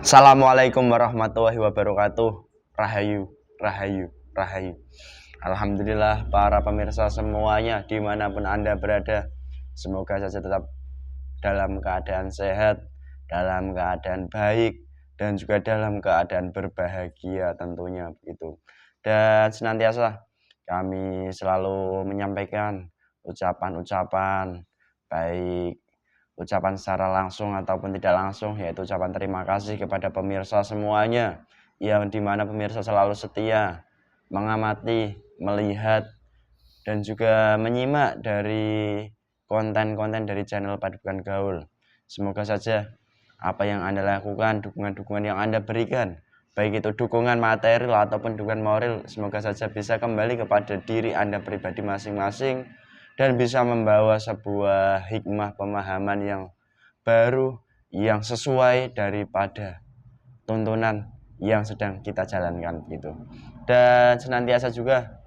Assalamualaikum warahmatullahi wabarakatuh. Rahayu, rahayu, rahayu. Alhamdulillah para pemirsa semuanya dimanapun Anda berada, semoga saja tetap dalam keadaan sehat, dalam keadaan baik, dan juga dalam keadaan berbahagia tentunya begitu. Dan senantiasa kami selalu menyampaikan ucapan-ucapan baik, ucapan secara langsung ataupun tidak langsung, yaitu ucapan terima kasih kepada pemirsa semuanya, yang dimana pemirsa selalu setia mengamati, melihat, dan juga menyimak dari konten-konten dari channel Padukan Gaul. Semoga saja apa yang Anda lakukan, dukungan-dukungan yang Anda berikan, baik itu dukungan material ataupun dukungan moral, semoga saja bisa kembali kepada diri Anda pribadi masing-masing dan bisa membawa sebuah hikmah pemahaman yang baru, yang sesuai daripada tuntunan yang sedang kita jalankan gitu. Dan senantiasa juga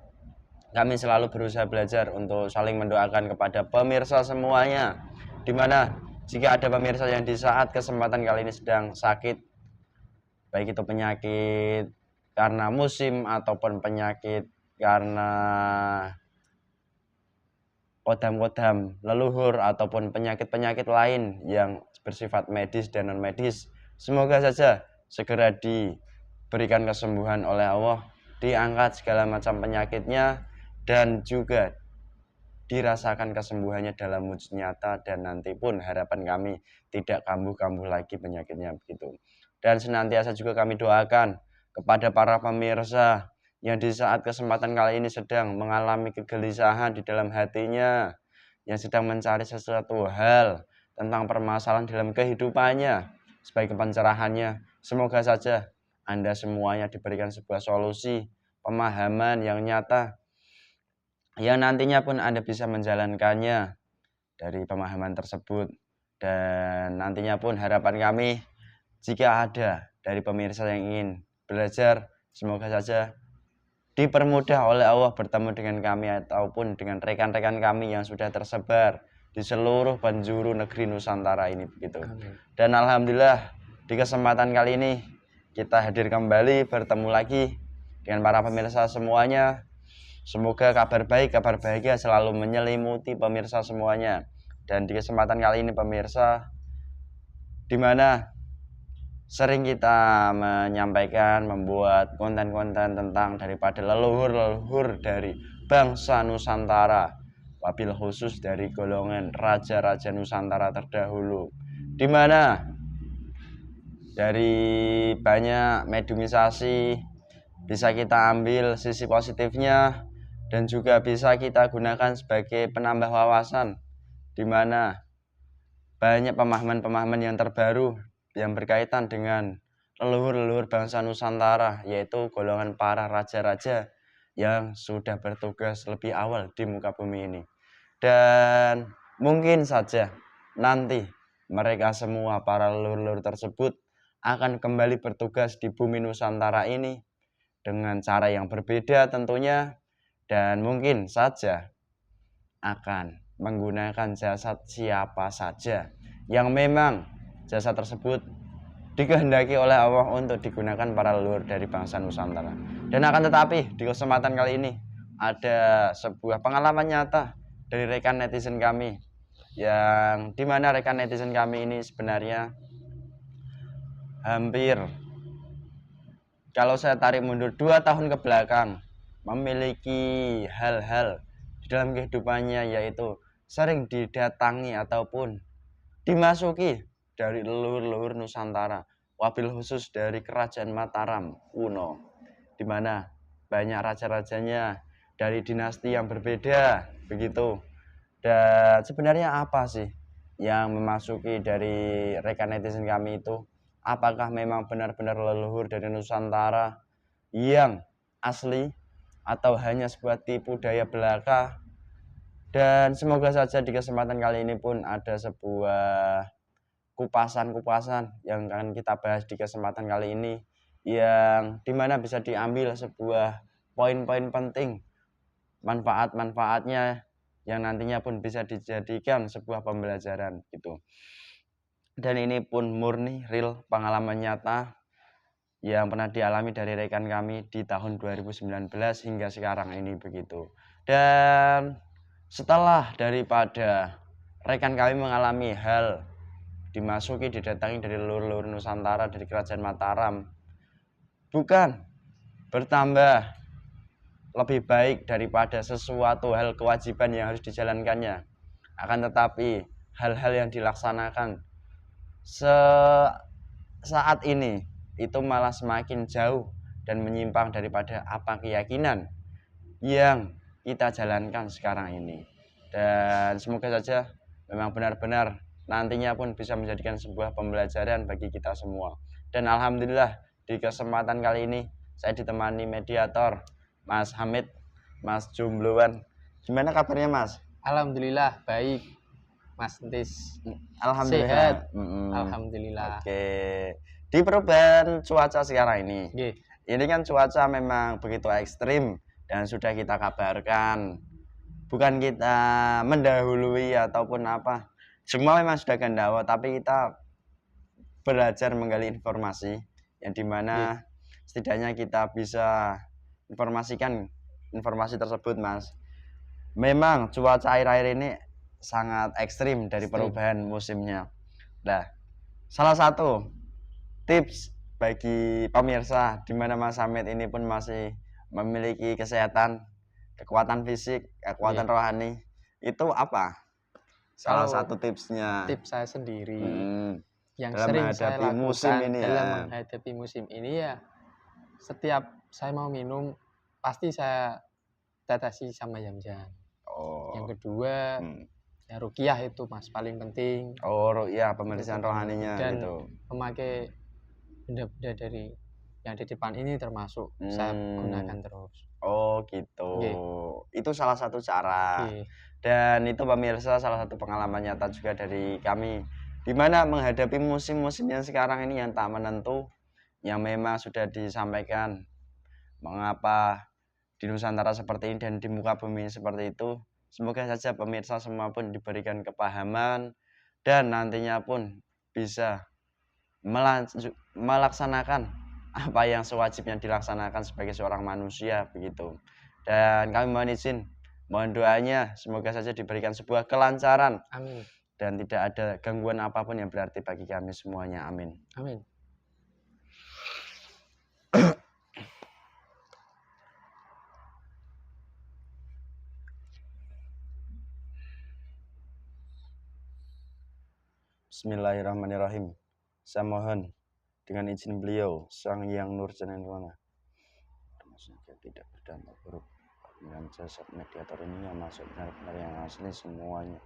kami selalu berusaha belajar untuk saling mendoakan kepada pemirsa semuanya, dimana jika ada pemirsa yang di saat kesempatan kali ini sedang sakit, baik itu penyakit karena musim ataupun penyakit karena kodam-kodam leluhur ataupun penyakit-penyakit lain yang bersifat medis dan non medis, semoga saja segera diberikan kesembuhan oleh Allah, diangkat segala macam penyakitnya, dan juga dirasakan kesembuhannya dalam wujud nyata, dan nanti pun harapan kami tidak kambuh-kambuh lagi penyakitnya begitu. Dan senantiasa juga kami doakan kepada para pemirsa yang di saat kesempatan kali ini sedang mengalami kegelisahan di dalam hatinya, yang sedang mencari sesuatu hal tentang permasalahan dalam kehidupannya sebagai pencerahannya. Semoga saja Anda semuanya diberikan sebuah solusi, pemahaman yang nyata, yang nantinya pun Anda bisa menjalankannya dari pemahaman tersebut. Dan nantinya pun harapan kami, jika ada dari pemirsa yang ingin belajar, semoga saja dipermudah oleh Allah bertemu dengan kami ataupun dengan rekan-rekan kami yang sudah tersebar di seluruh penjuru negeri Nusantara ini begitu. Dan alhamdulillah di kesempatan kali ini kita hadir kembali bertemu lagi dengan para pemirsa semuanya. Semoga kabar baik, kabar bahagia selalu menyelimuti pemirsa semuanya. Dan di kesempatan kali ini pemirsa, di mana sering kita menyampaikan, membuat konten-konten tentang daripada leluhur-leluhur dari bangsa Nusantara, wabil khusus dari golongan raja-raja Nusantara terdahulu, di mana dari banyak mediumisasi bisa kita ambil sisi positifnya, dan juga bisa kita gunakan sebagai penambah wawasan, di mana banyak pemahaman-pemahaman yang terbaru yang berkaitan dengan leluhur-leluhur bangsa Nusantara, yaitu golongan para raja-raja yang sudah bertugas lebih awal di muka bumi ini. Dan mungkin saja nanti mereka semua, para leluhur-leluhur tersebut, akan kembali bertugas di bumi Nusantara ini dengan cara yang berbeda tentunya, dan mungkin saja akan menggunakan jasad siapa saja yang memang jasad tersebut dikehendaki oleh Allah untuk digunakan para leluhur dari bangsa Nusantara. Dan akan tetapi di kesempatan kali ini ada sebuah pengalaman nyata dari rekan netizen kami, yang dimana rekan netizen kami ini sebenarnya hampir, kalau saya tarik mundur 2 tahun ke belakang, memiliki hal-hal di dalam kehidupannya, yaitu sering didatangi ataupun dimasuki dari leluhur-leluhur Nusantara, wabil khusus dari kerajaan Mataram kuno, di mana banyak raja-rajanya dari dinasti yang berbeda begitu. Dan sebenarnya apa sih yang memasuki dari rekan netizen kami itu? Apakah memang benar-benar leluhur dari Nusantara yang asli, atau hanya sebuah tipu daya belaka? Dan semoga saja di kesempatan kali ini pun ada sebuah kupasan-kupasan yang akan kita bahas di kesempatan kali ini, yang dimana bisa diambil sebuah poin-poin penting, manfaat-manfaatnya, yang nantinya pun bisa dijadikan sebuah pembelajaran gitu. Dan ini pun murni real pengalaman nyata yang pernah dialami dari rekan kami di tahun 2019 hingga sekarang ini begitu. Dan setelah daripada rekan kami mengalami hal dimasuki didatangi dari luar Nusantara dari Kerajaan Mataram, bukan bertambah lebih baik daripada sesuatu hal kewajiban yang harus dijalankannya, akan tetapi hal-hal yang dilaksanakan saat ini itu malah semakin jauh dan menyimpang daripada apa keyakinan yang kita jalankan sekarang ini. Dan semoga saja memang benar-benar nantinya pun bisa menjadikan sebuah pembelajaran bagi kita semua. Dan alhamdulillah di kesempatan kali ini saya ditemani mediator Mas Hamid, Mas Jombloan. Gimana kabarnya Mas? Alhamdulillah baik, Mas Entis. Alhamdulillah. Sehat. Alhamdulillah. Oke. Di perubahan cuaca sekarang ini, Nggih. ini kan cuaca memang begitu ekstrim dan sudah kita kabarkan. Bukan kita mendahului ataupun apa, semua memang sudah gandawa, tapi kita belajar menggali informasi yang dimana setidaknya kita bisa informasikan informasi tersebut, Mas. Memang cuaca air-air ini sangat ekstrim dari perubahan musimnya. Nah, salah satu tips bagi pemirsa di mana Mas Hamid ini pun masih memiliki kesehatan, kekuatan fisik, kekuatan rohani, itu apa? Salah satu tipsnya. Tips saya sendiri yang dalam sering saya menghadapi lakukan musim ini dalam ya. menghadapi musim ini ya, setiap saya mau minum pasti saya tetesi sama Yam-Yam. Yang kedua ya ruqyah itu Mas paling penting. Ruqyah pemeriksaan rohaninya dan gitu. Memakai benda-benda dari yang di depan ini termasuk saya gunakan terus. Oh gitu. Itu salah satu cara. Oke. Dan itu pemirsa salah satu pengalaman nyata juga dari kami, di mana menghadapi musim-musim yang sekarang ini yang tak menentu, yang memang sudah disampaikan mengapa di Nusantara seperti ini dan di muka bumi seperti itu. Semoga saja pemirsa semua pun diberikan kepahaman dan nantinya pun bisa melaksanakan apa yang sewajibnya dilaksanakan sebagai seorang manusia begitu. Dan kami mohon izin, mohon doanya semoga saja diberikan sebuah kelancaran. Amin. Dan tidak ada gangguan apapun yang berarti bagi kami semuanya. Amin. Amin. Bismillahirrahmanirrahim. Saya mohon dengan izin beliau, Sang Yang Nur Janenwana, tidak berdampak buruk dengan jasad mediator ini yang masuk benar-benar yang asli semuanya.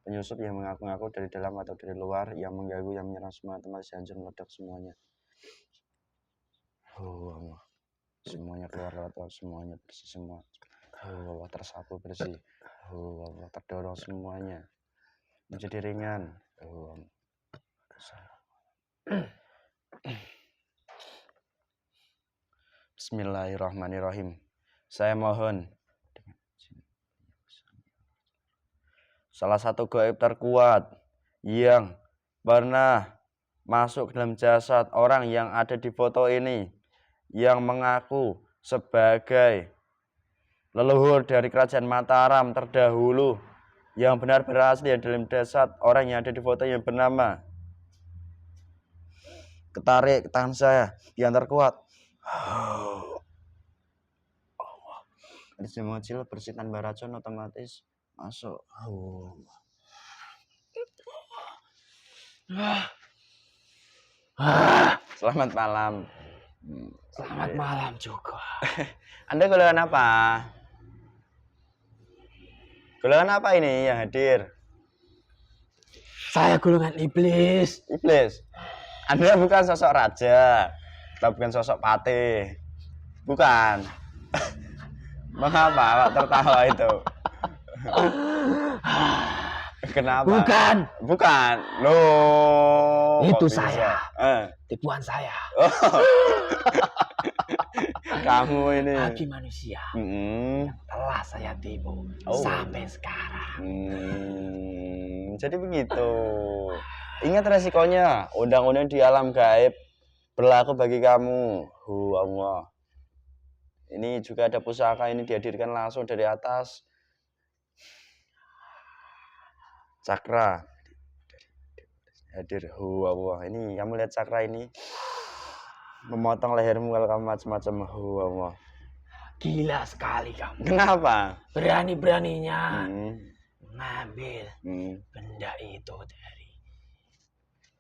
Penyusup yang mengaku-ngaku dari dalam atau dari luar, yang mengganggu, yang menyerang semua tempat, hancur meledak semuanya. Allah. Semuanya keluar lewat, semuanya bersih semua. Allah tersapu bersih. Allah terdorong semuanya menjadi ringan. Bismillahirrahmanirrahim. Saya mohon salah satu gaib terkuat yang pernah masuk dalam jasad orang yang ada di foto ini, yang mengaku sebagai leluhur dari Kerajaan Mataram terdahulu, yang benar-benar asli dalam jasad orang yang ada di foto yang bernama, ketarik tangan saya yang terkuat. Ada mengecil bersih tanpa racun otomatis masuk. Selamat malam. Selamat malam juga. Anda golongan apa? Golongan apa ini yang hadir? Saya golongan iblis. Iblis. Anda bukan sosok raja, atau bukan sosok patih. Bukan. Mengapa Pak tertawa itu? Kenapa? Bukan. Loh. Itu saya. Tipuan saya. Kamu ini. Bagi manusia yang telah saya tipu sampai sekarang. Jadi begitu. Ingat resikonya. Undang-undang di alam gaib berlaku bagi kamu. Allah. Ini juga ada pusaka, ini dihadirkan langsung dari atas. Cakra. Hadir. Allah. Ini kamu lihat cakra ini. Memotong lehermu kalau kamu macam-macam. Allah. Gila sekali kamu. Kenapa? Berani-beraninya mengambil benda itu dari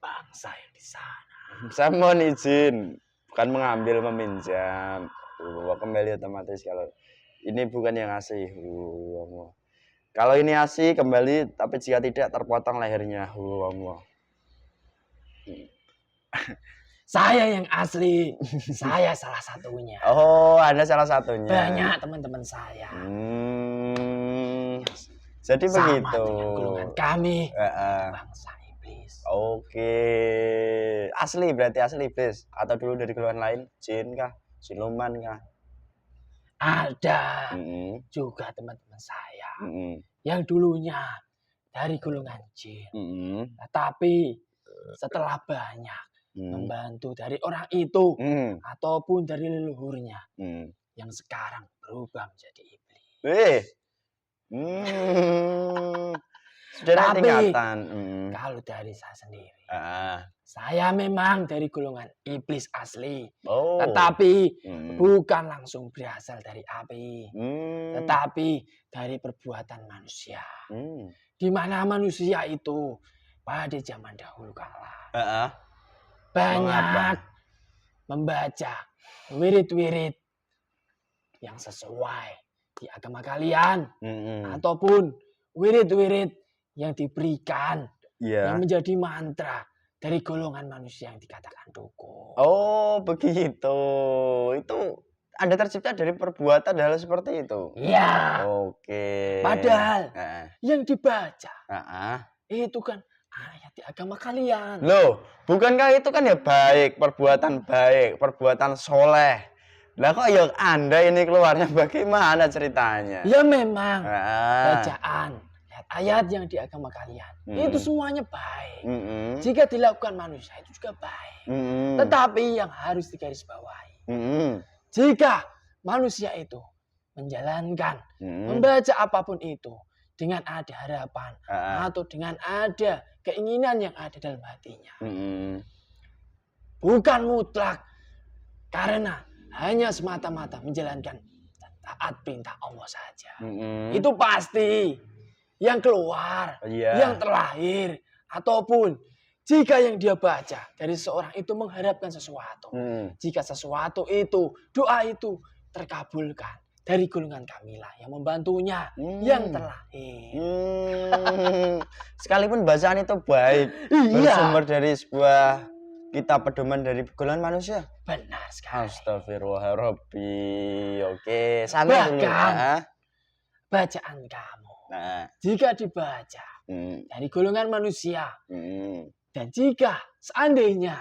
bangsa yang di sana. Saya mohon izin, bukan mengambil, meminjam. Kembali otomatis kalau ini bukan yang asli. Kalau ini asli kembali, tapi jika tidak terpotong lehernya. Saya yang asli, saya salah satunya. Oh, Anda salah satunya. Banyak teman-teman saya. Jadi sama begitu. Dengan golongan kami, bangsa iblis. Oke, asli berarti asli iblis atau dulu dari golongan lain, jin kah, siluman kah? Ada juga teman-teman saya yang dulunya dari golongan jin, tapi setelah banyak membantu dari orang itu ataupun dari leluhurnya yang sekarang berubah menjadi iblis. Sudah tapi tingkatan. Kalau dari saya sendiri, saya memang dari golongan iblis asli, tetapi bukan langsung berasal dari api, tetapi dari perbuatan manusia. Di mana manusia itu pada zaman dahulu kala banyak membaca wirid-wirid yang sesuai di agama kalian ataupun wirid-wirid yang diberikan yang menjadi mantra dari golongan manusia yang dikatakan dukun. Oh, begitu. Itu Anda tercipta dari perbuatan hal seperti itu? Iya. Oke. Padahal yang dibaca itu kan ayat di agama kalian. Loh, bukankah itu kan ya baik, perbuatan soleh. Lah kok ya Anda ini keluarnya bagaimana ceritanya? Ya memang bacaan ayat yang di agama kalian itu semuanya baik. Jika dilakukan manusia itu juga baik. Tetapi yang harus digarisbawahi, jika manusia itu menjalankan, membaca apapun itu dengan ada harapan atau dengan ada keinginan yang ada dalam hatinya, bukan mutlak karena hanya semata-mata menjalankan taat perintah Allah saja. Itu pasti yang keluar, yang terlahir, ataupun jika yang dia baca dari seorang itu mengharapkan sesuatu. Jika sesuatu itu, doa itu terkabulkan dari golongan kamilah yang membantunya, yang terlahir. Sekalipun bacaan itu baik, bersumber dari sebuah kitab pedoman dari golongan manusia. Benar sekali. Astagfirullahaladzim. Oke, sana dulu. Bacaan kamu, jika dibaca dari golongan manusia, dan jika seandainya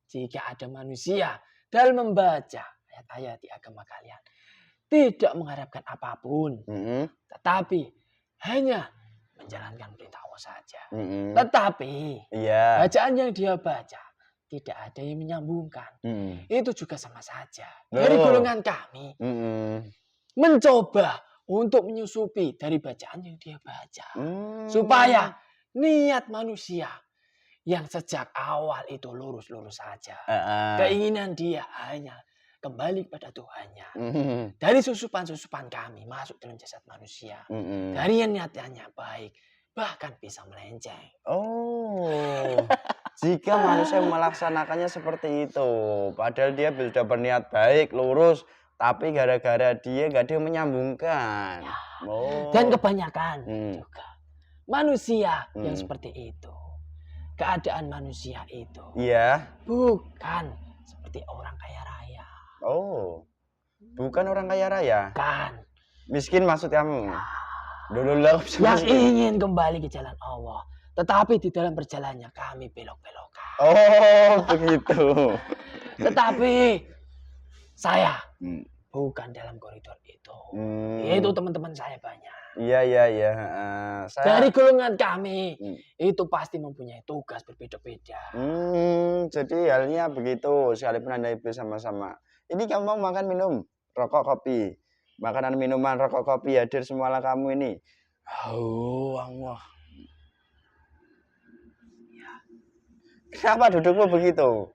jika ada manusia dalam membaca ayat-ayat di agama kalian tidak mengharapkan apapun, tetapi hanya menjalankan perintah Allah saja, tetapi bacaan yang dia baca tidak ada yang menyambungkan, itu juga sama saja. Dari golongan kami mencoba untuk menyusupi dari bacaan yang dia baca, supaya niat manusia yang sejak awal itu lurus-lurus saja, keinginan dia hanya kembali kepada Tuhannya. Dari susupan-susupan kami masuk dalam jasad manusia, dari yang niatnya baik bahkan bisa melenceng. Jika manusia melaksanakannya seperti itu, padahal dia sudah berniat baik, lurus, tapi gara-gara dia nggak ada yang menyambungkan. Dan kebanyakan juga manusia yang seperti itu, keadaan manusia itu bukan seperti orang kaya raya. Bukan orang kaya raya? Bukan. Miskin maksud kamu? Yang ingin kembali ke jalan Allah, tetapi di dalam perjalanannya kami belok-belokan. Begitu. Tetapi saya bukan dalam koridor itu. Itu teman-teman saya banyak. Iya, iya, iya. Dari golongan kami itu pasti mempunyai tugas berbeda-beda. Jadi halnya begitu. Sekalipun Anda iblis sama-sama. Ini kamu mau makan minum, rokok, kopi. Makanan, minuman, rokok, kopi hadir semualah kamu ini. Oh, Allah. Kenapa dudukmu begitu?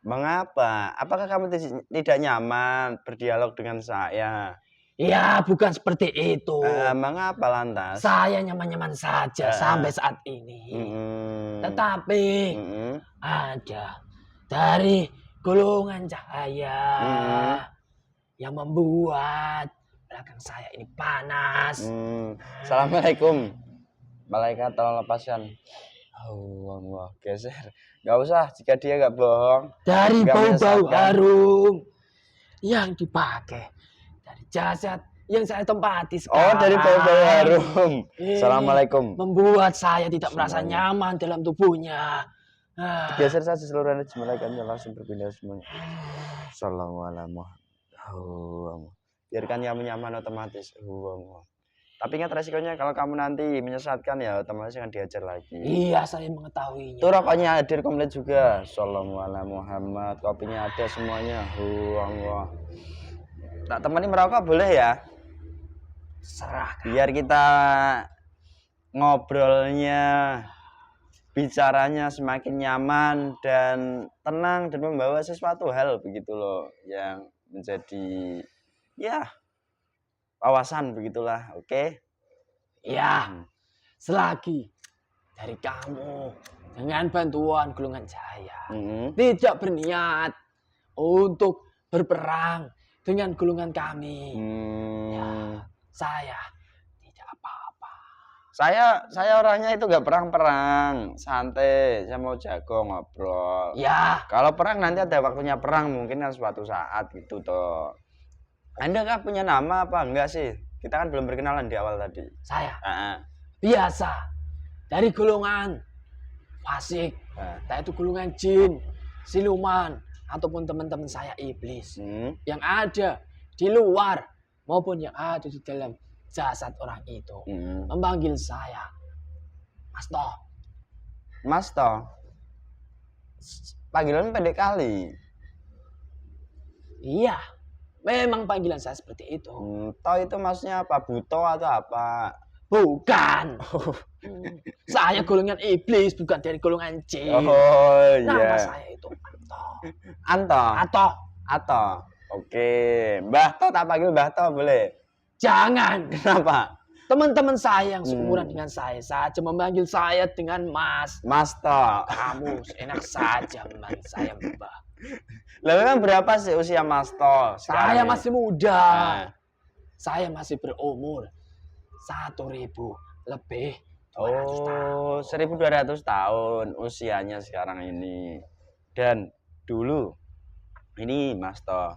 Mengapa? Apakah kamu tidak nyaman berdialog dengan saya? Ya, bukan seperti itu. Mengapa lantas? Saya nyaman-nyaman saja sampai saat ini. Tetapi ada dari golongan cahaya yang membuat belakang saya ini panas. Assalamualaikum. Malaikat tolong lepaskan. Allah, geser. Gak usah jika dia gak bohong. Dari bau-bau harum yang dipakai dari jasad yang saya tempati sekarang. Oh, dari bau-bau harum. Assalamualaikum. Membuat saya tidak merasa nyaman dalam tubuhnya. Geser saja seluruh energi malaikatnya langsung berpindah semuanya. Assalamualaikum. Biarkan kamu nyaman otomatis. Tapi ingat resikonya kalau kamu nanti menyesatkan ya otomatis akan diajar lagi. Iya, saya mengetahuinya. Tuh rokoknya hadir komplit juga. Assalamualaikum Muhammad. Kopinya ada semuanya. Allah. Tak temani merokok boleh ya? Serah. Biar kita ngobrolnya, bicaranya semakin nyaman dan tenang dan membawa sesuatu hal begitu loh yang menjadi ya wawasan begitulah, oke? Ya, selagi dari kamu dengan bantuan golongan cahaya tidak berniat untuk berperang dengan golongan kami, ya, saya tidak apa-apa. Saya orangnya itu gak perang-perang, santai, saya mau jago ngobrol. Ya, kalau perang nanti ada waktunya perang mungkin kan suatu saat gitu toh. Anda kan punya nama apa enggak sih? Kita kan belum berkenalan di awal tadi. Saya biasa dari golongan fasik, yaitu golongan jin, siluman, ataupun teman-teman saya iblis yang ada di luar maupun yang ada di dalam jasad orang itu memanggil saya Mas Toh. Mas Toh, panggilan pendek kali. Iya. Memang panggilan saya seperti itu. Toh itu maksudnya apa? Buto atau apa? Bukan. Saya golongan iblis, bukan dari golongan jin. Oh iya. Nama saya itu Anto. Ato. Oke. Mbah Toh, tak panggil Mbah Toh boleh? Jangan. Kenapa? Teman-teman saya yang seumuran dengan saya saja memanggil saya dengan Mas. Mas Toh. Kamu enak saja memanggil saya Mbah. Lalu kan berapa sih usia Mas Toh? Saya masih muda. Saya masih berumur 1.000 lebih 200 tahun. 1.200 tahun usianya sekarang ini. Dan dulu ini Mas Toh,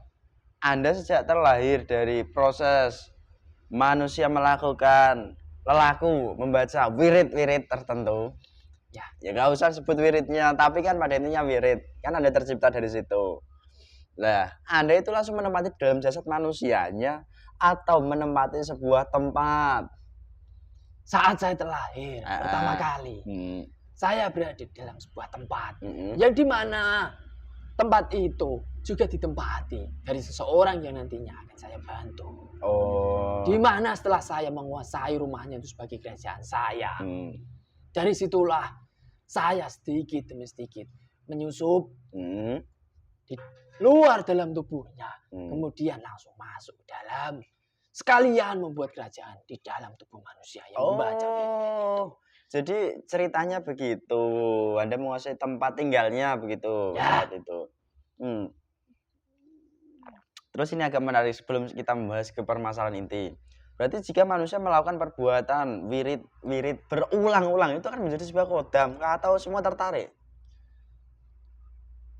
Anda sejak terlahir dari proses manusia melakukan lelaku membaca wirid-wirid tertentu. Ya nggak usah sebut wiridnya, tapi kan pada intinya wirid kan Anda tercipta dari situ. Lah, Anda itu langsung menempati dalam jasad manusianya atau menempati sebuah tempat? Saat saya terlahir pertama kali, saya berada di dalam sebuah tempat yang dimana tempat itu juga ditempati dari seseorang yang nantinya akan saya bantu. Dimana setelah saya menguasai rumahnya itu sebagai kerajaan saya, dari situlah saya sedikit demi sedikit menyusup di luar dalam tubuhnya, kemudian langsung masuk ke dalam, sekalian membuat kerajaan di dalam tubuh manusia yang membaca itu. Jadi ceritanya begitu, Anda menguasai tempat tinggalnya begitu saat itu. Terus ini agak menarik sebelum kita membahas ke permasalahan inti. Berarti jika manusia melakukan perbuatan wirid berulang-ulang itu akan menjadi sebuah kodam atau semua tertarik?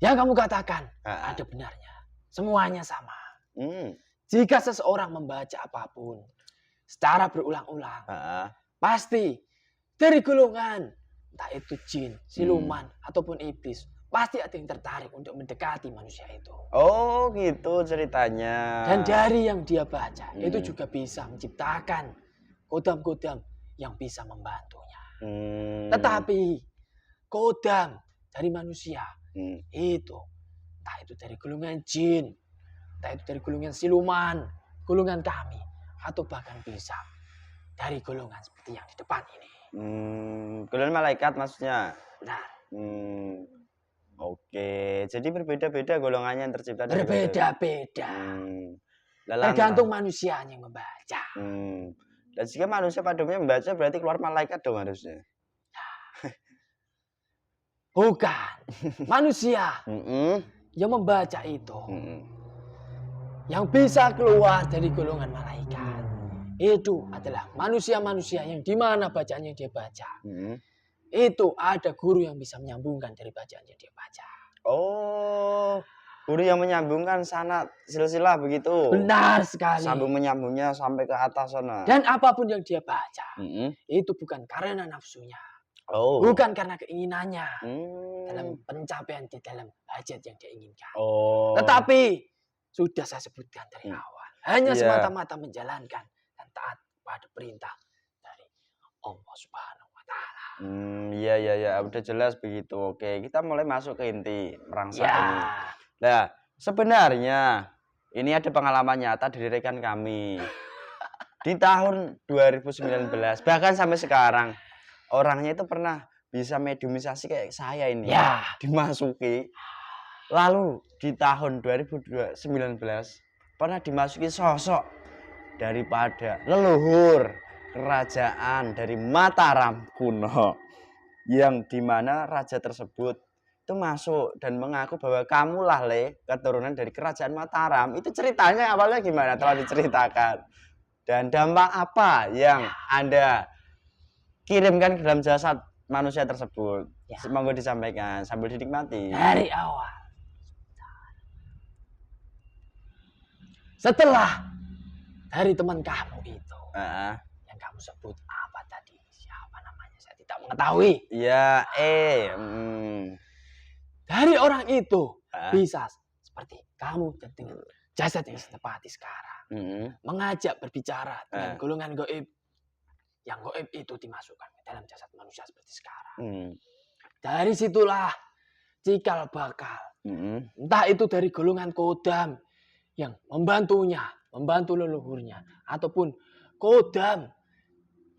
Yang kamu katakan ada benarnya. Semuanya sama. Jika seseorang membaca apapun secara berulang-ulang, pasti dari golongan entah itu jin, siluman ataupun iblis pasti ada yang tertarik untuk mendekati manusia itu. Oh, gitu ceritanya. Dan dari yang dia baca, itu juga bisa menciptakan kodam-kodam yang bisa membantunya. Tetapi kodam dari manusia itu, entah itu dari golongan jin, entah itu dari golongan siluman, golongan kami, atau bahkan bisa dari golongan seperti yang di depan ini. Golongan malaikat maksudnya? Nah, oke, jadi berbeda-beda golongannya yang tercipta dari berbeda-beda. Tergantung manusianya yang membaca. Dan jika manusia pada umumnya membaca berarti keluar malaikat dong harusnya. Bukan. Manusia yang membaca itu. Yang bisa keluar dari golongan malaikat. Itu adalah manusia-manusia yang dimana bacaan yang dia baca. Itu ada guru yang bisa menyambungkan dari bacaan yang dia baca. Oh, guru yang menyambungkan sanad silsilah begitu. Benar sekali. Sambung menyambungnya sampai ke atas sana. Dan apapun yang dia baca, itu bukan karena nafsunya. Bukan karena keinginannya. Dalam pencapaian di dalam hajat yang dia inginkan. Tetapi, sudah saya sebutkan dari awal. Hanya semata-mata menjalankan dan taat pada perintah dari Allah Subhanahu wa Ta'ala. Iya, udah jelas begitu. Oke, kita mulai masuk ke inti merangsang ini. Nah, sebenarnya ini ada pengalaman nyata dari rekan kami. Di tahun 2019, bahkan sampai sekarang, orangnya itu pernah bisa mediumisasi kayak saya ini. Dimasuki. Lalu di tahun 2019 pernah dimasuki sosok daripada leluhur kerajaan dari Mataram kuno, yang dimana raja tersebut itu masuk dan mengaku bahwa kamulah keturunan dari kerajaan Mataram. Itu ceritanya awalnya gimana? Telah diceritakan. Dan dampak apa yang Anda kirimkan ke dalam jasad manusia tersebut? Semoga disampaikan sambil dinikmati. Dari awal. Setelah dari teman kamu itu, yang kamu sebut apa tadi? Siapa namanya? Saya tidak mengetahui. Dari orang itu bisa seperti kamu dan dengan jasad yang setepati sekarang, mengajak berbicara dengan golongan gaib. Yang gaib itu dimasukkan ke dalam jasad manusia seperti sekarang. Dari situlah cikal bakal, entah itu dari golongan kodam yang membantunya, membantu leluhurnya, ataupun kodam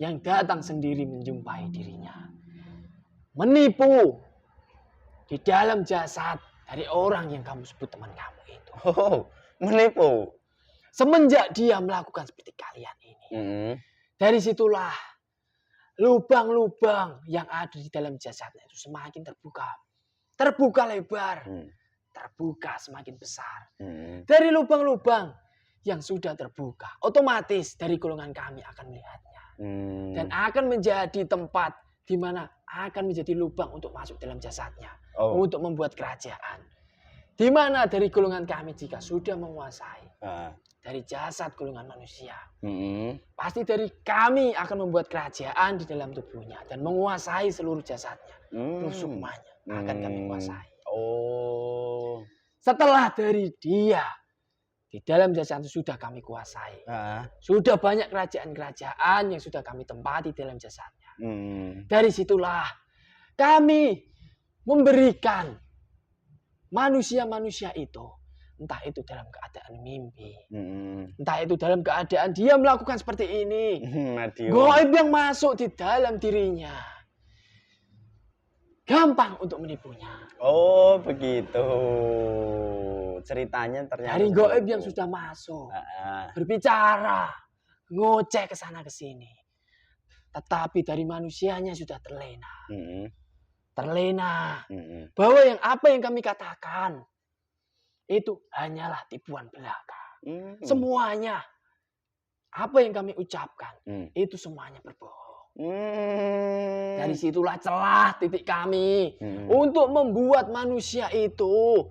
yang datang sendiri menjumpai dirinya, menipu di dalam jasad dari orang yang kamu sebut teman kamu itu. Menipu. Semenjak dia melakukan seperti kalian ini, dari situlah lubang-lubang yang ada di dalam jasadnya itu semakin terbuka lebar. Terbuka semakin besar. Dari lubang-lubang yang sudah terbuka, otomatis dari golongan kami akan melihatnya. Dan akan menjadi tempat di mana akan menjadi lubang untuk masuk dalam jasadnya. Untuk membuat kerajaan. Di mana dari golongan kami jika sudah menguasai dari jasad golongan manusia, pasti dari kami akan membuat kerajaan di dalam tubuhnya dan menguasai seluruh jasadnya. Terus semuanya akan kami kuasai. Setelah dari dia di dalam jasad itu sudah kami kuasai. Sudah banyak kerajaan-kerajaan yang sudah kami tempati dalam jasadnya. Dari situlah kami memberikan manusia-manusia itu, entah itu dalam keadaan mimpi, entah itu dalam keadaan dia melakukan seperti ini, gaib yang masuk di dalam dirinya, gampang untuk menipunya. Begitu ceritanya. Ternyata dari gaib yang sudah masuk, berbicara, ngoceh ke sana ke sini, tetapi dari manusianya sudah terlena bahwa apa yang kami katakan itu hanyalah tipuan belaka. Semuanya apa yang kami ucapkan itu semuanya berbohong. Dari situlah celah titik kami untuk membuat manusia itu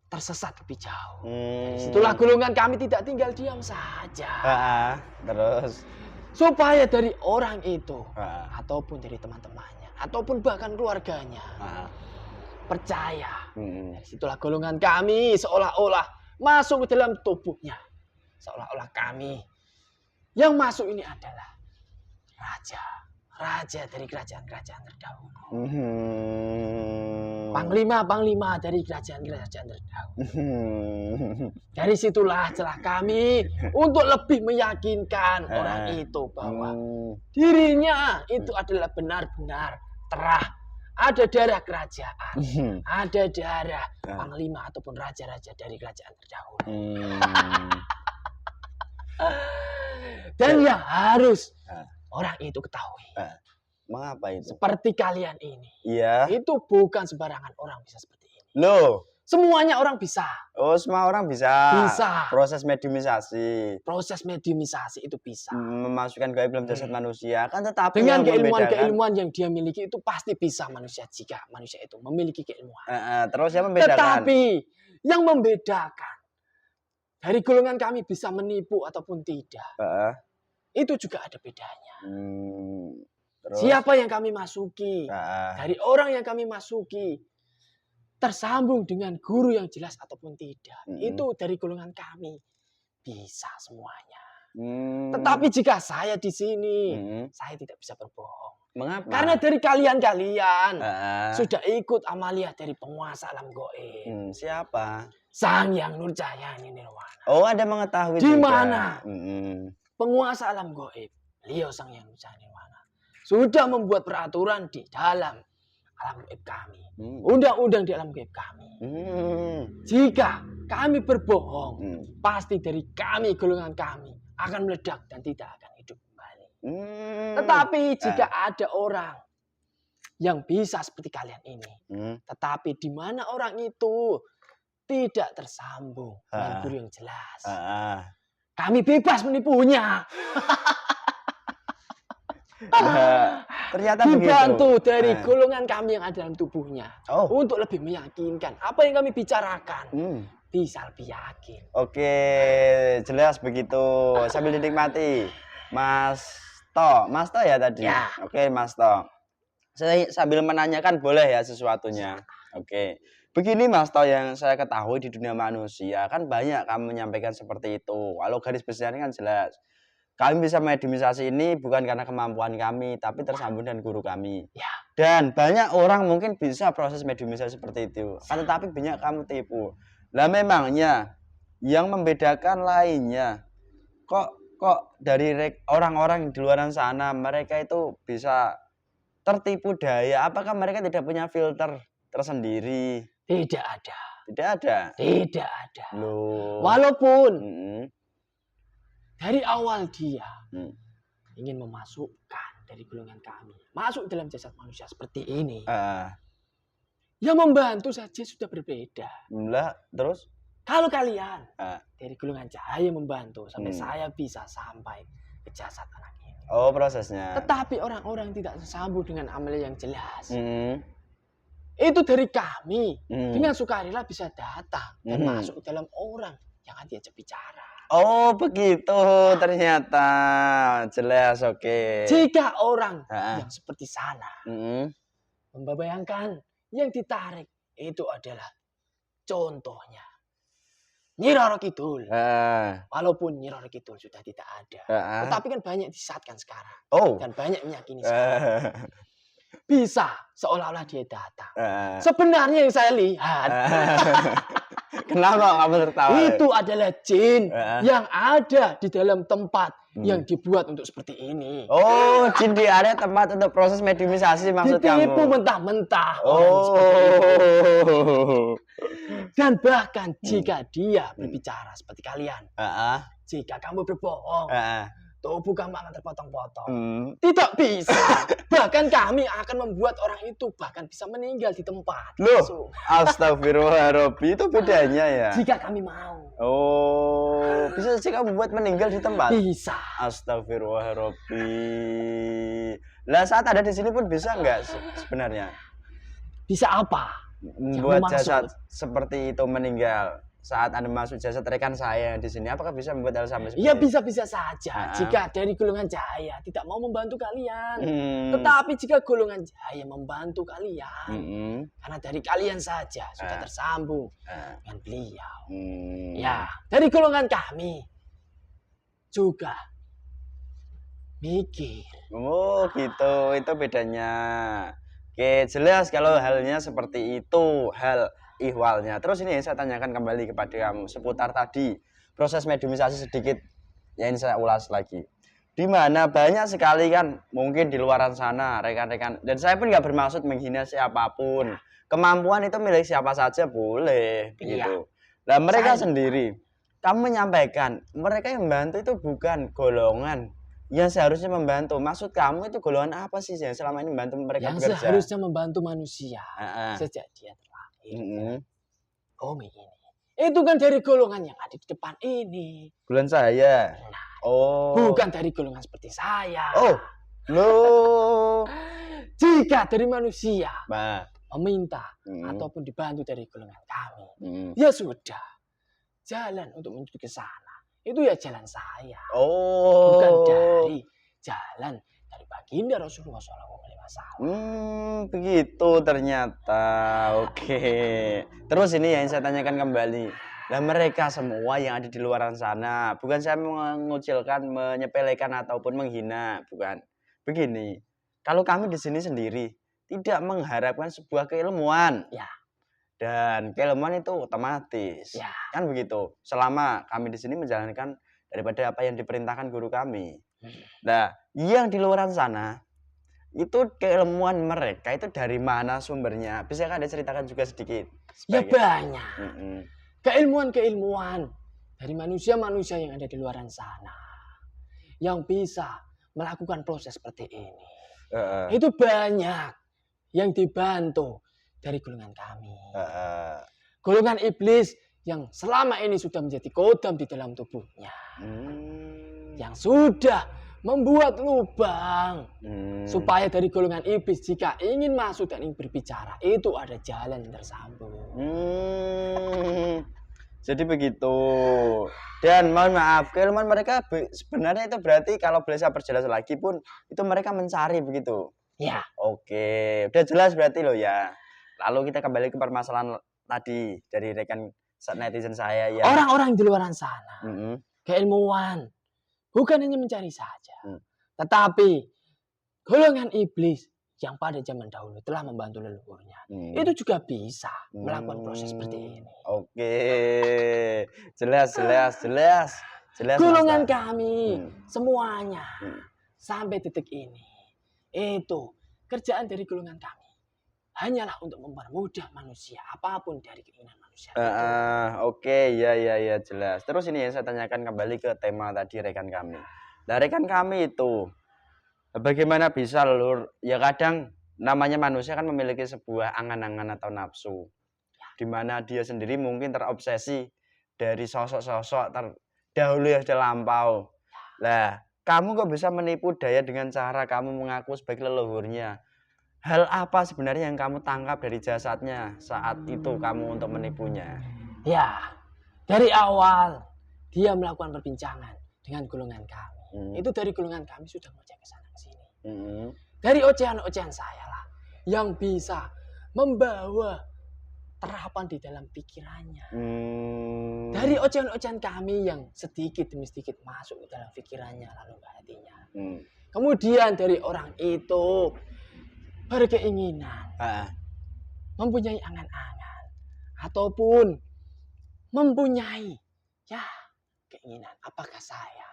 tersesat lebih jauh. Dari situlah golongan kami tidak tinggal diam saja. Terus supaya dari orang itu ataupun dari teman-temannya ataupun bahkan keluarganya percaya. Dari situlah golongan kami seolah-olah masuk ke dalam tubuhnya. Seolah-olah kami yang masuk ini adalah raja dari kerajaan-kerajaan terdahulu. Panglima dari kerajaan-kerajaan terdahulu. Dari situlah celah kami untuk lebih meyakinkan orang itu bahwa dirinya itu adalah benar-benar terah. Ada darah kerajaan, ada darah panglima ataupun raja-raja dari kerajaan terdahulu. Dan yang harus orang itu ketahui. Mengapa itu? Seperti kalian ini. Iya. Itu bukan sembarangan orang bisa seperti ini. Loh. Semuanya orang bisa. Oh, semua orang bisa. Bisa. Proses mediumisasi. Proses mediumisasi itu bisa. Memasukkan gaib dalam jasad manusia. Kan tetapi dengan keilmuan-keilmuan yang dia miliki itu pasti bisa manusia jika manusia itu memiliki keilmuan. Terus yang membedakan. Tetapi yang membedakan dari golongan kami bisa menipu ataupun tidak. Itu juga ada bedanya. Terus? Siapa yang kami masuki, dari orang yang kami masuki, tersambung dengan guru yang jelas ataupun tidak. Itu dari golongan kami. Bisa semuanya. Tetapi jika saya di sini, saya tidak bisa berbohong. Mengapa? Karena dari kalian sudah ikut amalia dari penguasa alam goib. Siapa? Sang Yang Nurjayani Nirwana. Oh, ada mengetahui di mana? Penguasa alam goib, beliau Sang Yang Nurjayani Nirwana, sudah membuat peraturan di dalam alam gaib kami. Undang-undang di alam gaib kami. Jika kami berbohong, pasti dari kami, golongan kami, akan meledak dan tidak akan hidup kembali. Tetapi jika ada orang yang bisa seperti kalian ini, tetapi di mana orang itu tidak tersambung dengan guru yang jelas, kami bebas menipunya. Ternyata dibantu begitu. Dari golongan kami yang ada dalam tubuhnya untuk lebih meyakinkan apa yang kami bicarakan bisa lebih yakin. Oke, jelas begitu. Sambil dinikmati, Mas To ya tadi. Ya. Oke, Mas To. Saya sambil menanyakan boleh ya sesuatunya. Oke, begini Mas To, yang saya ketahui di dunia manusia kan banyak kamu menyampaikan seperti itu. Walau garis besarnya kan jelas. Kami bisa mediumisasi ini bukan karena kemampuan kami, tapi tersambung dengan guru kami. Ya. Dan banyak orang mungkin bisa proses mediumisasi seperti itu. Tetapi banyak kamu tipu. Lah memangnya yang membedakan lainnya, kok dari orang-orang di luar sana mereka itu bisa tertipu daya? Apakah mereka tidak punya filter tersendiri? Tidak ada. Tidak ada? Tidak ada. Loh. Walaupun dari awal dia ingin memasukkan dari golongan kami masuk dalam jasad manusia seperti ini. Yang membantu saja sudah berbeda. Lah, terus? Kalau kalian dari golongan cahaya membantu sampai saya bisa sampai ke jasad anak ini. Oh, prosesnya. Tetapi orang-orang tidak tersambung dengan amal yang jelas. Itu dari kami dengan sukarela bisa datang dan masuk ke dalam orang yang diajak bicara. Oh, begitu ternyata. Jelas, oke. Jika orang yang seperti sana membayangkan yang ditarik itu adalah contohnya Nyi Roro Kidul. Walaupun Nyi Roro Kidul sudah tidak ada. Tetapi kan banyak disesatkan sekarang. Dan banyak meyakini sekarang. Bisa seolah-olah dia datang. Sebenarnya yang saya lihat. Kenapa kamu tertawa? Itu adalah jin yang ada di dalam tempat yang dibuat untuk seperti ini. Oh, jin di area tempat untuk proses mediumisasi maksud kamu? Ditipu mentah-mentah. Dan bahkan jika dia berbicara seperti kalian, jika kamu berbohong, tubuh kamu akan terpotong-potong. Tidak bisa. Bahkan kami akan membuat orang itu bahkan bisa meninggal di tempat. Loh, astagfirullahaladzim, itu bedanya ya? Jika kami mau. Oh, bisa sih kamu buat meninggal di tempat? Bisa. Astagfirullahaladzim. Lah saat ada di sini pun bisa nggak sebenarnya? Bisa apa? Membuat jasad seperti itu meninggal. saat Anda masuk jasa rekan saya di sini, apakah bisa membuat hal sampai seperti Ya itu? bisa-bisa saja jika dari golongan cahaya tidak mau membantu kalian. Tetapi jika golongan cahaya membantu kalian, karena dari kalian saja sudah tersambung dengan beliau. Ya, dari golongan kami juga mikir. Oh gitu, itu bedanya. Oke, jelas kalau halnya seperti itu, hal ihwalnya. Terus ini yang saya tanyakan kembali kepada kamu seputar tadi proses mediumisasi sedikit yang saya ulas lagi. Di mana banyak sekali kan mungkin di luaran sana rekan-rekan, dan saya pun nggak bermaksud menghina siapapun. Kemampuan itu milik siapa saja boleh begitu. Nah mereka sendiri, kamu menyampaikan mereka yang membantu itu bukan golongan yang seharusnya membantu. Maksud kamu itu golongan apa sih yang selama ini membantu mereka yang bekerja? Seharusnya membantu manusia sejak dia terlahir. Umi ini. Itu kan dari golongan yang ada di depan ini. Golongan saya. Nah, bukan dari golongan seperti saya. Oh, loh. Jika dari manusia meminta ataupun dibantu dari golongan kami, ya sudah. Jalan untuk menuju ke sana itu ya jalan saya. Bukan dari jalan dari baginda Rasulullah SAW. Begitu ternyata. Oke. Terus ini yang saya tanyakan kembali. Nah mereka semua yang ada di luar sana, bukan saya mengucilkan, menyepelekan ataupun menghina, bukan. Begini, kalau kami di sini sendiri tidak mengharapkan sebuah keilmuan. Ya. Dan keilmuan itu otomatis. Ya. Kan begitu. Selama kami di sini menjalankan daripada apa yang diperintahkan guru kami. Nah, yang di luar sana itu keilmuan mereka itu dari mana sumbernya? Bisa kan Anda ceritakan juga sedikit? Ya banyak. Keilmuan-keilmuan dari manusia-manusia yang ada di luar sana yang bisa melakukan proses seperti ini. Itu banyak yang dibantu dari golongan kami. Golongan iblis yang selama ini sudah menjadi kodam di dalam tubuhnya. Yang sudah membuat lubang. Supaya dari golongan iblis jika ingin masuk dan ingin berbicara, itu ada jalan yang tersambung. Jadi begitu. Dan mohon maaf, keilmuan mereka sebenarnya itu berarti kalau boleh saya perjelas lagi pun, itu mereka mencari begitu. Ya. Oke, udah jelas berarti loh ya. Lalu kita kembali ke permasalahan tadi dari rekan netizen saya ya. Orang-orang di luar sana, keilmuan, bukan hanya mencari saja, tetapi golongan iblis yang pada zaman dahulu telah membantu leluhurnya, itu juga bisa melakukan proses seperti ini. Oke, jelas. Golongan kami semuanya sampai detik ini, itu kerjaan dari golongan kami hanyalah untuk mempermudah manusia apapun dari keinginan manusia. Oke, ya jelas. Terus ini yang saya tanyakan kembali ke tema tadi rekan kami. Nah rekan kami itu bagaimana bisa lur? Ya kadang namanya manusia kan memiliki sebuah angan-angan atau nafsu, di mana dia sendiri mungkin terobsesi dari sosok-sosok terdahulu yang sudah lampau. Lah kamu kok bisa menipu daya dengan cara kamu mengaku sebagai leluhurnya? Hal apa sebenarnya yang kamu tangkap dari jasadnya saat itu kamu untuk menipunya? Ya, dari awal dia melakukan perbincangan dengan golongan kami. Itu dari golongan kami sudah ngoceh ke sana ke sini. Dari ocehan-ocehan saya lah yang bisa membawa terapan di dalam pikirannya. Dari ocehan-ocehan kami yang sedikit demi sedikit masuk ke dalam pikirannya lalu ke hatinya. Kemudian dari orang itu berkeinginan, mempunyai angan-angan, ataupun mempunyai keinginan. Apakah saya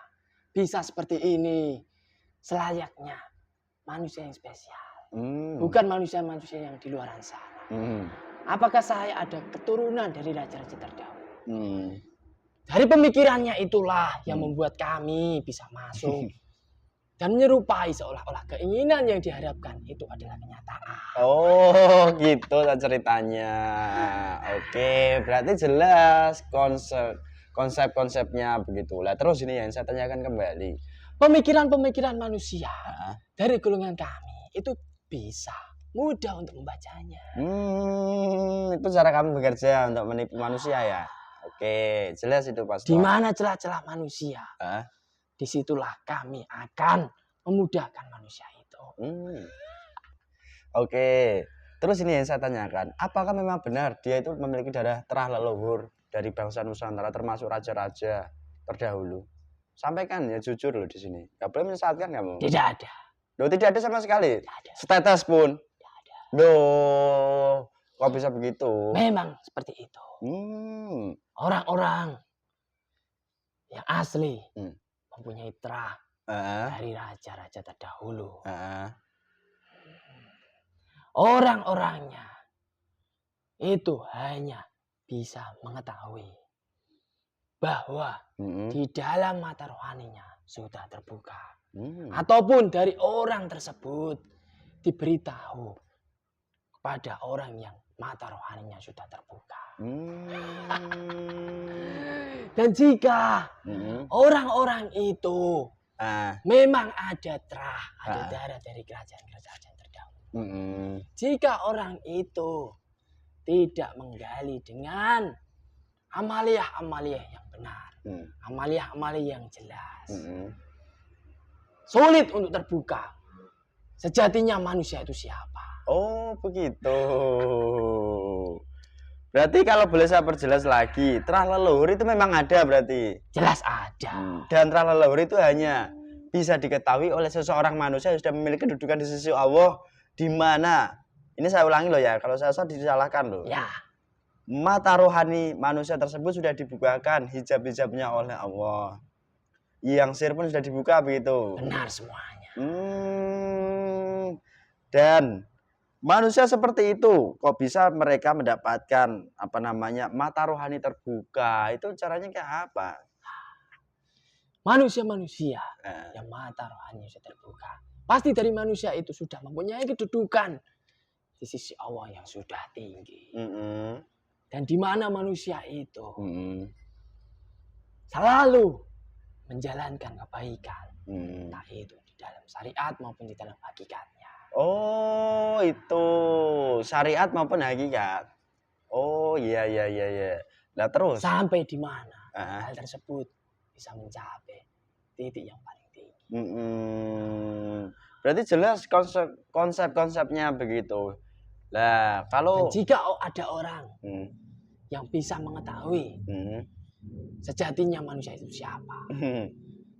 bisa seperti ini selayaknya manusia yang spesial, bukan manusia-manusia yang di luar sana? Apakah saya ada keturunan dari raja-raja terdahulu? Dari pemikirannya itulah yang membuat kami bisa masuk dan menyerupai seolah-olah keinginan yang diharapkan itu adalah kenyataan. Oh, gitu ceritanya. Oke, berarti jelas konsep-konsepnya begitu. Lah terus ini yang saya tanyakan kembali. Pemikiran-pemikiran manusia dari golongan kami itu bisa mudah untuk membacanya. Itu cara kamu bekerja untuk menipu manusia ya? Oke, jelas itu Pastor. Di mana celah-celah manusia, Hah? disitulah kami akan memudahkan manusia itu. Oke, terus ini yang saya tanyakan, apakah memang benar dia itu memiliki darah terah leluhur dari bangsa Nusantara termasuk raja-raja terdahulu? Sampaikan ya jujur loh di sini. Gak boleh menyesatkan kamu. Tidak ada. Loh, tidak ada sama sekali. Tidak ada. Setetes pun. Tidak ada. Loh, kok bisa begitu? Memang seperti itu. Orang-orang yang asli mempunyai terah dari raja-raja terdahulu. Orang-orangnya itu hanya bisa mengetahui bahwa di dalam mata rohaninya sudah terbuka. Ataupun dari orang tersebut diberitahu kepada orang yang mata rohaninya sudah terbuka. Dan jika orang-orang itu memang ada terah, ada darah dari kerajaan-kerajaan terdahulu. Jika orang itu tidak menggali dengan amaliyah-amaliyah yang benar, amaliyah-amaliyah yang jelas, sulit untuk terbuka sejatinya manusia itu siapa. Oh begitu. Berarti kalau boleh saya perjelas lagi, terah leluhur itu memang ada berarti? Jelas ada. Dan terah leluhur itu hanya bisa diketahui oleh seseorang manusia yang sudah memiliki kedudukan di sisi Allah, di mana, ini saya ulangi loh ya, kalau saya salah disalahkan loh. Ya. Mata rohani manusia tersebut sudah dibukakan hijab-hijabnya oleh Allah. Yang sir pun sudah dibuka begitu. Benar semuanya. Dan manusia seperti itu kok bisa mereka mendapatkan mata rohani terbuka? Itu caranya kayak apa? Manusia-manusia yang mata rohani sudah terbuka, pasti dari manusia itu sudah mempunyai kedudukan di sisi Allah yang sudah tinggi. Dan di mana manusia itu selalu menjalankan kebaikan, entah itu di dalam syariat maupun di dalam hakikatnya. Oh, itu syariat maupun hakikat. Oh, iya. Nah, terus sampai di mana hal tersebut bisa mencapai titik yang paling tinggi. Berarti jelas konsep-konsepnya begitu. Nah, kalau dan jika ada orang yang bisa mengetahui sejatinya manusia itu siapa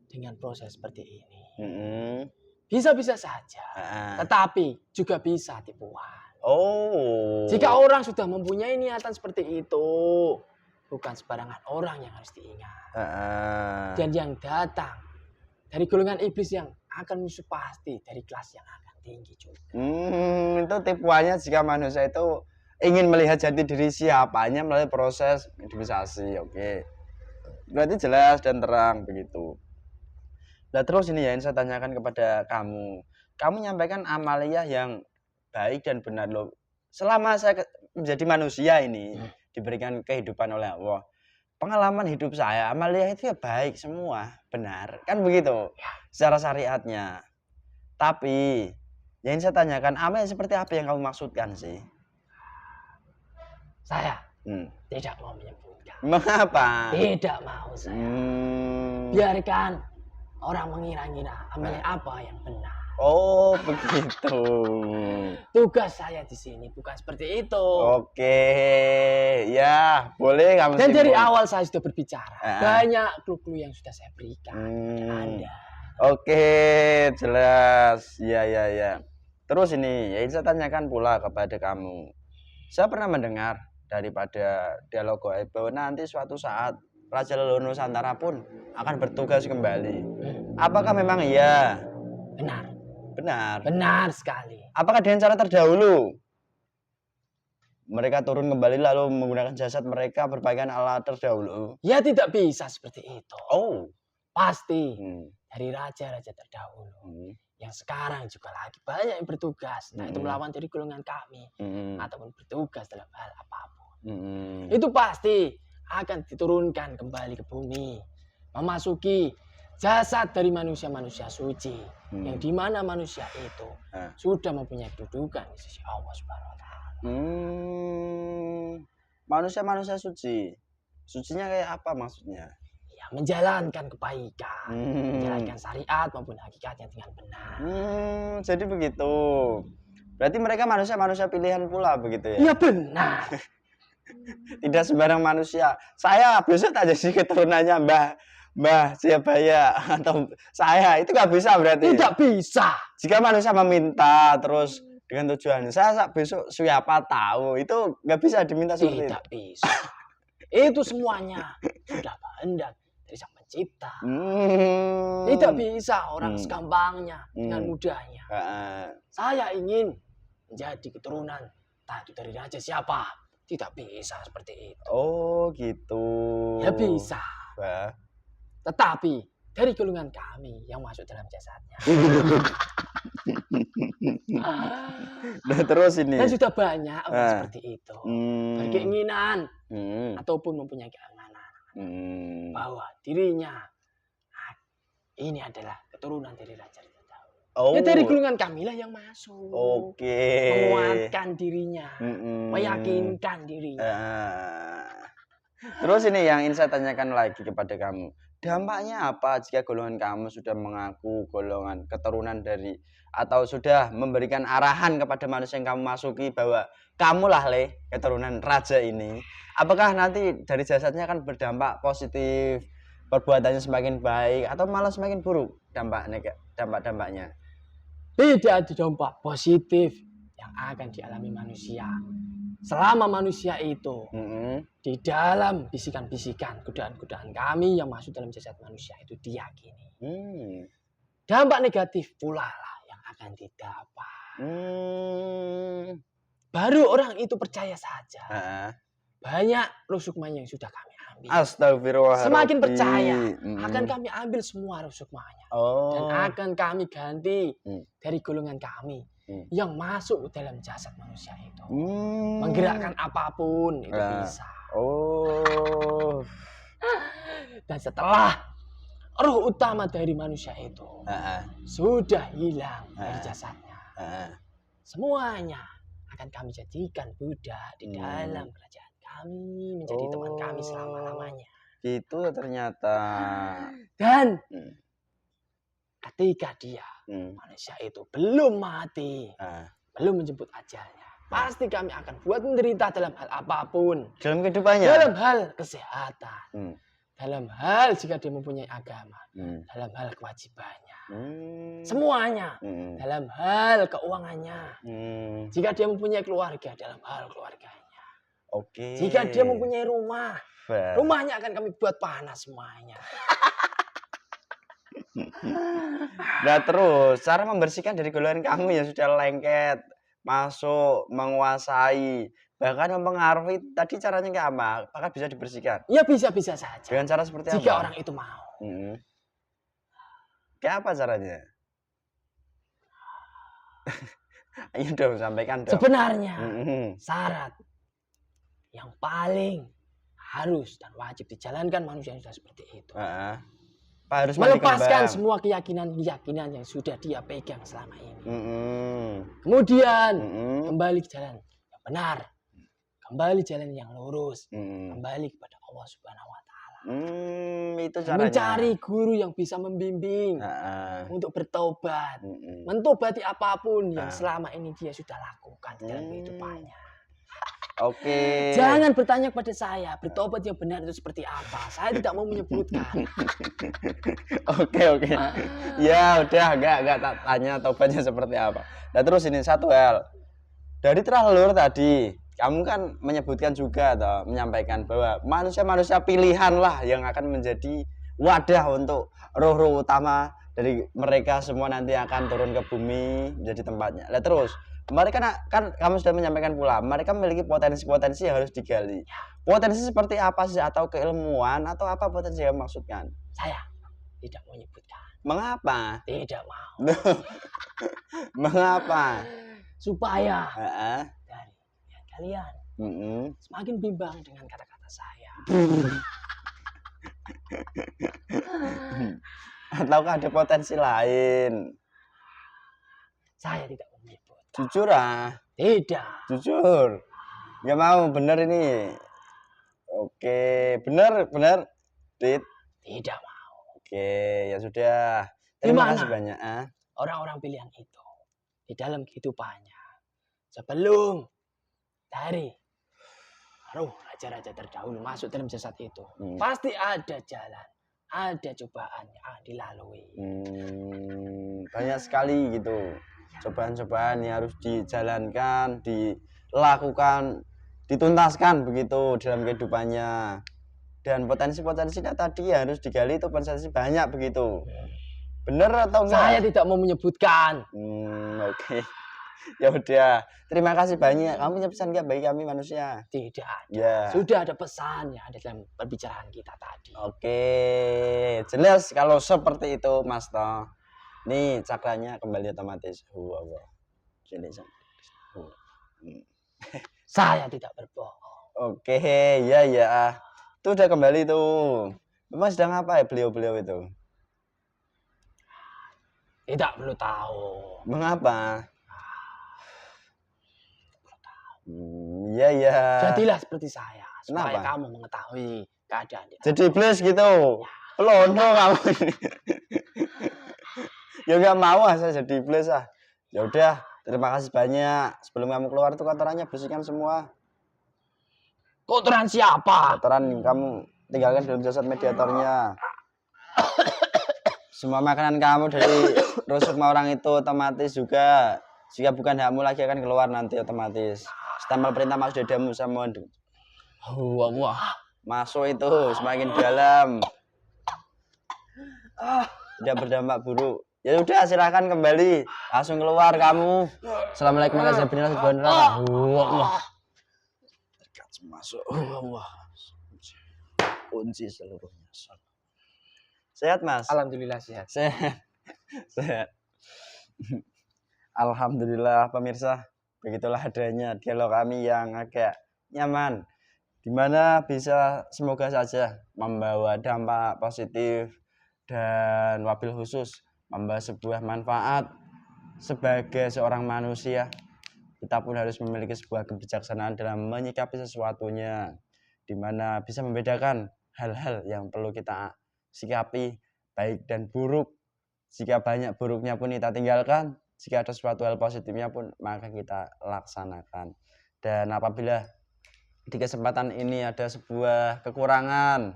dengan proses seperti ini, bisa-bisa saja, tetapi juga bisa tipuan. Oh. Jika orang sudah mempunyai niatan seperti itu, bukan sembarangan orang yang harus diingat. Dan yang datang dari golongan iblis yang akan musuh pasti dari kelas yang akan tinggi juga. Itu tipuannya jika manusia itu ingin melihat jati diri siapanya melalui proses mediumisasi. Oke. Berarti jelas dan terang begitu. Nah terus ini ya yang saya tanyakan kepada kamu. Kamu nyampaikan amaliyah yang baik dan benar loh. Selama saya menjadi manusia ini diberikan kehidupan oleh Allah. Pengalaman hidup saya, amaliyah itu ya baik semua, benar. Kan begitu secara syariatnya. Tapi yang saya tanyakan, amal seperti apa yang kamu maksudkan sih? Saya tidak mau menyebutkan. Mengapa? Tidak mau saya. Biarkan orang mengira-ngira amaliyah apa yang benar. Oh begitu. Tugas saya di sini bukan seperti itu. Oke, ya boleh kamu. Dan dari awal saya sudah berbicara. Banyak clue-clue yang sudah saya berikan kepada Anda. Oke, jelas. Ya. Terus ini, ya saya tanyakan pula kepada kamu. Saya pernah mendengar daripada dialog gaib bahwa nanti suatu saat Raja Leluhur Nusantara pun akan bertugas kembali. Apakah memang iya? Benar. Benar sekali. Apakah dengan cara terdahulu? Mereka turun kembali lalu menggunakan jasad mereka berbaikan ala terdahulu? Ya tidak bisa seperti itu. Oh. Pasti dari raja-raja terdahulu. Yang sekarang juga lagi banyak yang bertugas. Nah itu melawan dari golongan kami. Ataupun bertugas dalam hal apapun. Itu pasti akan diturunkan kembali ke bumi. Memasuki jasad dari manusia-manusia suci. Yang dimana manusia itu sudah mempunyai kedudukan di sisi Allah Subhanahu wa Ta'ala. Manusia-manusia suci. Sucinya kayak apa maksudnya? Ya, menjalankan kebaikan, menjalankan syariat maupun hakikatnya dengan benar. Jadi begitu. Berarti mereka manusia pilihan pula begitu ya? Iya benar. Tidak sembarang manusia. Saya besok tak jadi keturunannya Mbah siapa ya atau saya itu nggak bisa berarti. Tidak bisa. Jika manusia meminta terus dengan tujuan saya besok siapa tahu itu nggak bisa diminta seperti itu. Tidak bisa. Itu semuanya sudah kehendak dari Sang Pencipta. Tidak bisa orang segampangnya dengan mudahnya. Saya ingin menjadi keturunan entah itu dari raja siapa. Tidak bisa seperti itu. Oh gitu. Ya bisa. Bah. Tetapi dari golongan kami yang masuk dalam jasadnya. Nah, terus ini. Dan sudah banyak orang seperti itu. Berkeinginan ataupun mempunyai keamanan bahwa dirinya ini adalah keturunan dari raja Daud. Oh. Ya dari golongan kami lah yang masuk. Oke. Menguatkan dirinya, meyakinkan dirinya. Terus ini yang ingin saya tanyakan lagi kepada kamu. Dampaknya apa jika golongan kamu sudah mengaku golongan keturunan dari atau sudah memberikan arahan kepada manusia yang kamu masuki bahwa kamulah keturunan raja ini. Apakah nanti dari jasadnya akan berdampak positif, perbuatannya semakin baik atau malah semakin buruk dampak-dampaknya? Tidak ada dampak positif yang akan dialami manusia. Selama manusia itu di dalam bisikan-bisikan, godaan-godaan kami yang masuk dalam jasad manusia itu diyakini. Dampak negatif pula lah yang akan didapat. Baru orang itu percaya saja. Banyak roh sukmanya yang sudah kami ambil. Astagfirullahaladzim. Semakin percaya akan kami ambil semua roh sukmanya. Dan akan kami ganti dari golongan kami yang masuk dalam jasad manusia itu. Menggerakkan apapun itu bisa. Dan setelah roh utama dari manusia itu sudah hilang dari jasadnya, semuanya akan kami jadikan budak di dalam kerajaan kami, menjadi teman kami selama-lamanya. Itu ternyata. Dan ketika dia manusia itu belum mati, belum menjemput ajalnya, pasti kami akan buat menderita dalam hal apapun. Dalam kehidupannya? Dalam hal kesehatan, dalam hal jika dia mempunyai agama, dalam hal kewajibannya, semuanya, dalam hal keuangannya, jika dia mempunyai keluarga, dalam hal keluarganya. Jika dia mempunyai rumah, rumahnya akan kami buat panas semuanya. Nah terus cara membersihkan dari golongan kamu yang sudah lengket, masuk, menguasai, bahkan mempengaruhi, tadi caranya kayak apa? Apakah bisa dibersihkan? Ya bisa-bisa saja. Dengan cara seperti apa? Jika orang itu mau. Kayak apa caranya? Ayo dong, sampaikan dong. Sebenarnya syarat yang paling harus dan wajib dijalankan manusia yang sudah seperti itu. Harus melepaskan semua keyakinan yang sudah dia pegang selama ini. Kemudian kembali ke jalan yang benar, kembali jalan yang lurus, kembali kepada Allah Subhanahu Wa Taala. Itu caranya. Mencari guru yang bisa membimbing untuk bertobat, mentobati apapun yang selama ini dia sudah lakukan dalam kehidupannya. Jangan bertanya kepada saya, bertobat yang benar itu seperti apa. Saya tidak mau menyebutkan. Oke. Ya udah, enggak tak tanya tobatnya seperti apa. Nah terus ini satu hal. Dari terlalu tadi, kamu kan menyebutkan juga atau menyampaikan bahwa manusia pilihan lah yang akan menjadi wadah untuk roh-roh utama dari mereka semua nanti akan turun ke bumi menjadi tempatnya. Nah terus mereka kan kamu sudah menyampaikan pula, mereka memiliki potensi-potensi yang harus digali. Potensi seperti apa sih, atau keilmuan atau apa potensi yang maksudkan? Saya tidak mau menyebutkan. Mengapa? Tidak mau. Mengapa? Supaya dari kalian semakin bimbang dengan kata-kata saya. Ataukah ada potensi lain? Saya tidak mau menyebut. Jujur ah. Tidak. Jujur. Nggak mau, bener ini. Oke, benar, Dit. Tidak mau. Oke, ya sudah. Terima kasih banyak. Orang-orang pilihan itu di dalam kehidupannya sebelum dari raja-raja terdahulu masuk dalam jasad itu, pasti ada jalan, ada cobaan yang dilalui. Banyak sekali gitu cobaan-cobaan yang harus dijalankan, dilakukan, dituntaskan begitu dalam kehidupannya. Dan potensi-potensinya tadi harus digali, itu potensi banyak begitu. Benar atau enggak? Saya tidak mau menyebutkan. Oke. Ya udah, terima kasih banyak. Kamu punya pesan nggak bagi kami manusia? Tidak ada. Ya. Sudah ada pesan yang ada dalam perbicaraan kita tadi. Oke, jelas kalau seperti itu, Mas Toh. Nih cakranya kembali otomatis. Sini. Saya tidak berbohong. Oke, ya. Itu udah kembali tuh. Memang sedang apa ya beliau itu? Tidak perlu tahu. Mengapa? Iya. Jadilah seperti saya, supaya Kenapa? kamu mengetahui keadaan. Jadi iblis gitu. Pelono kamu ini. Ya nggak mau saya jadi iblis ah. Ya udah, terima kasih banyak. Sebelum kamu keluar tuh kotorannya bersihkan semua. Kotoran siapa? Kotoran kamu tinggalkan dalam jasad mediatornya. Semua makanan kamu dari rusuk orang itu otomatis juga. Jika bukan hakmu lagi akan keluar nanti otomatis. Stempel perintah masuk dadamu sama Wah. masuk itu semakin dalam. Tidak berdampak buruk. Ya udah silakan kembali. Langsung keluar kamu. Assalamualaikum warahmatullahi wabarakatuh. Masuk. Kunci seluruhnya. Sehat, Mas? Alhamdulillah sehat. Sehat. Alhamdulillah pemirsa. Begitulah adanya dialog kami yang agak nyaman. Dimana bisa semoga saja membawa dampak positif dan wabil khusus membawa sebuah manfaat sebagai seorang manusia. Kita pun harus memiliki sebuah kebijaksanaan dalam menyikapi sesuatunya, dimana bisa membedakan hal-hal yang perlu kita sikapi baik dan buruk. Jika banyak buruknya pun kita tinggalkan, jika ada suatu hal positifnya pun maka kita laksanakan. Dan apabila di kesempatan ini ada sebuah kekurangan,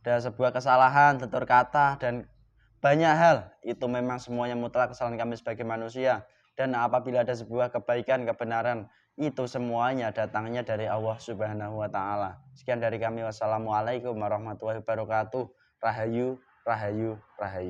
ada sebuah kesalahan, tutur kata, dan banyak hal, itu memang semuanya mutlak kesalahan kami sebagai manusia. Dan apabila ada sebuah kebaikan, kebenaran, itu semuanya datangnya dari Allah Subhanahu wa Ta'ala. Sekian dari kami. Wassalamualaikum warahmatullahi wabarakatuh. Rahayu, rahayu, rahayu.